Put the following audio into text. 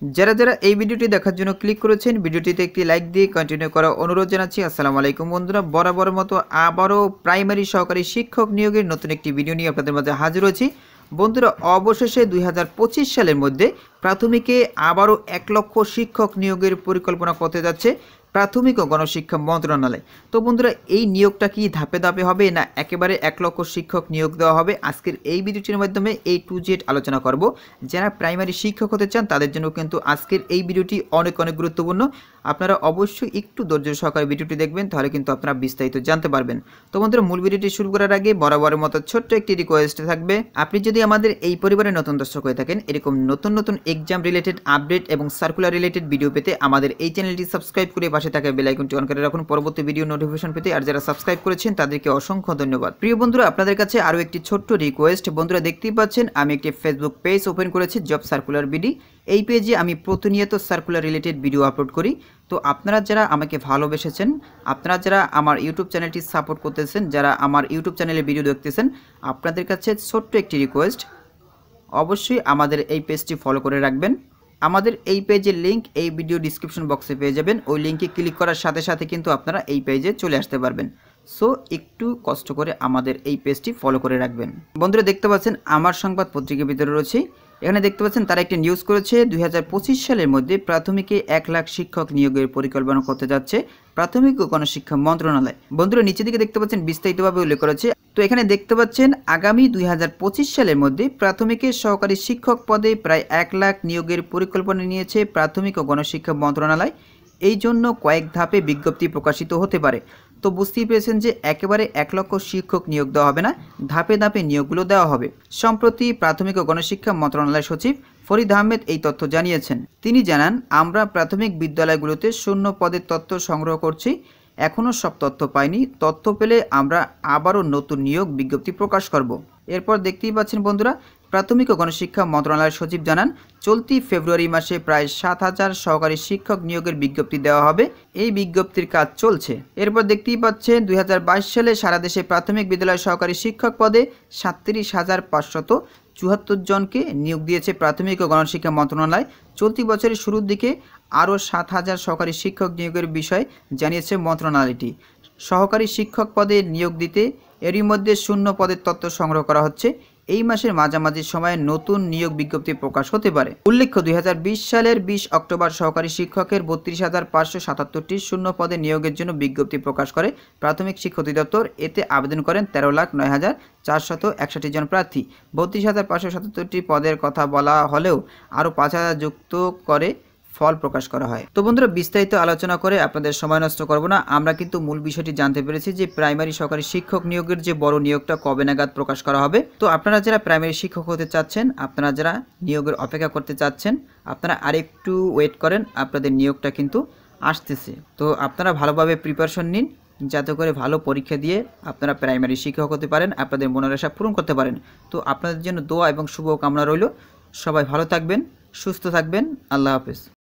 যারা যারা এই ভিডিওটি দেখার জন্য ক্লিক করেছেন ভিডিওটিতে একটি লাইক দিয়ে কন্টিনিউ করার অনুরোধ জানাচ্ছি। আসসালামু আলাইকুম বন্ধুরা, বরাবর মতো আবারও প্রাইমারি সহকারী শিক্ষক নিয়োগের নতুন একটি ভিডিও নিয়ে আপনাদের মাঝে হাজির হয়েছি। বন্ধুরা, অবশেষে 2025 সালের মধ্যে প্রাথমিকে আবারও 1 লক্ষ শিক্ষক নিয়োগের পরিকল্পনা করতে যাচ্ছে প্রাথমিক ও গণশিক্ষা মন্ত্রণালয়। তো বন্ধুরা, এই নিয়োগটা কি ধাপে ধাপে হবে না একেবারে 1 লক্ষ শিক্ষক নিয়োগ দেওয়া হবে? আজকের এই ভিডিওটির মাধ্যমে এই টু জেড আলোচনা করব। যারা প্রাইমারি শিক্ষক হতে চান তাদের জন্য কিন্তু আজকের এই ভিডিওটি অনেক গুরুত্বপূর্ণ। আপনারা অবশ্যই একটু ধৈর্য সহকারে ভিডিওটি দেখবেন, তাহলে কিন্তু আপনারা বিস্তারিত জানতে পারবেন। তো বন্ধুরা, মূল ভিডিওটি শুরু করার আগে বরাবরের মতো ছোট্ট একটি রিকোয়েস্ট থাকবে। আপনি যদি আমাদের এই পরিবারের নতুন দর্শক হয়ে থাকেন, এরকম নতুন নতুন এক্সাম রিলেটেড আপডেট এবং সার্কুলার রিলেটেড ভিডিও পেতে আমাদের এই চ্যানেলটি সাবস্ক্রাইব করে পাশে থাকা বেল আইকনটি অন করে রাখুন পরবর্তী ভিডিও নোটিফিকেশন পেতে। আর যারা সাবস্ক্রাইব করেছেন তাদেরকে অসংখ্য ধন্যবাদ। প্রিয় বন্ধুরা, আপনাদের কাছে আরও একটি ছোট্ট রিকোয়েস্ট। বন্ধুরা, দেখতেই পাচ্ছেন আমি একটি ফেসবুক পেজ ওপেন করেছি, জব সার্কুলার বিডি। এই পেজে আমি প্রতিনিয়ত সার্কুলার রিলেটেড ভিডিও আপলোড করি। তো আপনারা যারা আমাকে ভালোবেসেছেন, আপনারা যারা আমার ইউটিউব চ্যানেলটি সাপোর্ট করতেছেন, যারা আমার ইউটিউব চ্যানেলে ভিডিও দেখতেছেন, আপনাদের কাছে ছোট্ট একটি রিকোয়েস্ট, অবশ্যই আমাদের এই পেজটি ফলো করে রাখবেন। আমাদের এই পেজের লিঙ্ক এই ভিডিও ডিসক্রিপশন বক্সে পেয়ে যাবেন। ওই লিঙ্কে ক্লিক করার সাথে সাথে কিন্তু আপনারা এই পেজে চলে আসতে পারবেন। সো একটু কষ্ট করে আমাদের এই পেজটি ফলো করে রাখবেন। বন্ধুরা, দেখতে পাচ্ছেন আমার সংবাদ পত্রিকার ভিতরে রয়েছে। এখানে দেখতে পাচ্ছেন তারা একটি নিউজ করেছে, 2025 সালের মধ্যে প্রাথমিকে 1 লাখ শিক্ষক নিয়োগের পরিকল্পনা করতে যাচ্ছে প্রাথমিক ও গণশিক্ষা মন্ত্রণালয়। বন্ধুরা, নিচের দিকে দেখতে পাচ্ছেন বিস্তারিতভাবে উল্লেখ করেছে। তো এখানে দেখতে পাচ্ছেন আগামী 2025 সালের মধ্যে প্রাথমিকের সহকারী শিক্ষক পদে প্রায় 1 লাখ নিয়োগের পরিকল্পনা নিয়েছে প্রাথমিক ও গণশিক্ষা মন্ত্রণালয়। এই জন্য কয়েক ধাপে বিজ্ঞপ্তি প্রকাশিত হতে পারে। তো বুঝতেই পেরেছেন যে একেবারে 1 লক্ষ শিক্ষক নিয়োগ দেওয়া হবে না, ধাপে ধাপে নিয়োগগুলো দেওয়া হবে। সম্প্রতি প্রাথমিক ও গণশিক্ষা মন্ত্রণালয়ের সচিব ফরিদ আহমেদ এই তথ্য জানিয়েছেন। তিনি জানান, আমরা প্রাথমিক বিদ্যালয়গুলোতে শূন্য পদের তথ্য সংগ্রহ করছি। এখনও সব তথ্য পাইনি, তথ্য পেলে আমরা আবারও নতুন নিয়োগ বিজ্ঞপ্তি প্রকাশ করব। এরপর দেখতেই পাচ্ছেন বন্ধুরা, প্রাথমিক ও গণশিক্ষা মন্ত্রণালয়ের সচিব জানান, চলতি ফেব্রুয়ারি মাসে প্রায় 7,000 সহকারী শিক্ষক নিয়োগের বিজ্ঞপ্তি দেওয়া হবে। এই বিজ্ঞপ্তির কাজ চলছে। এরপর দেখতেই পাচ্ছেন 2022 সালে সারা দেশে প্রাথমিক বিদ্যালয় সহকারী শিক্ষক পদে 37,574 জনকে নিয়োগ দিয়েছে প্রাথমিক ও গণশিক্ষা মন্ত্রণালয়। চলতি বছরের শুরুর দিকে আরও 7,000 সহকারী শিক্ষক নিয়োগের বিষয় জানিয়েছে মন্ত্রণালয়টি। সহকারী শিক্ষক পদে নিয়োগ দিতে এরই মধ্যে শূন্য পদের তথ্য সংগ্রহ করা হচ্ছে। এই মাসের মাঝামাঝি সময়ে নতুন নিয়োগ বিজ্ঞপ্তি প্রকাশ হতে পারে। উল্লেখ্য, 2020 সালের 20 অক্টোবর সহকারী শিক্ষকের 32,577টি শূন্য পদে নিয়োগের জন্য বিজ্ঞপ্তি প্রকাশ করে প্রাথমিক শিক্ষা অধিদপ্তর। এতে আবেদন করেন 13,09,461 জন প্রার্থী। 32,577টি পদের কথা বলা হলেও আরও 5,000 যুক্ত করে ফল প্রকাশ করা হয়। তো বন্ধুরা, বিস্তারিত আলোচনা করে আপনাদের সময় নষ্ট করব না। আমরা কিন্তু মূল বিষয়টি জানতে পেরেছি যে প্রাইমারি সহকারী শিক্ষক নিয়োগের যে বড় নিয়োগটা কবে নাগাদ প্রকাশ করা হবে। তো আপনারা যারা প্রাইমারি শিক্ষক হতে চাচ্ছেন, আপনারা যারা নিয়োগের অপেক্ষা করতে চাচ্ছেন, আপনারা আরেকটু ওয়েট করেন, আপনাদের নিয়োগটা কিন্তু আসতেছে। তো আপনারা ভালোভাবে প্রিপারেশন নিন, যাতে করে ভালো পরীক্ষা দিয়ে আপনারা প্রাইমারি শিক্ষক হতে পারেন, আপনাদের মনের আশা পূরণ করতে পারেন। তো আপনাদের জন্য দোয়া এবং শুভকামনা রইল। সবাই ভালো থাকবেন, সুস্থ থাকবেন। আল্লাহ হাফেজ।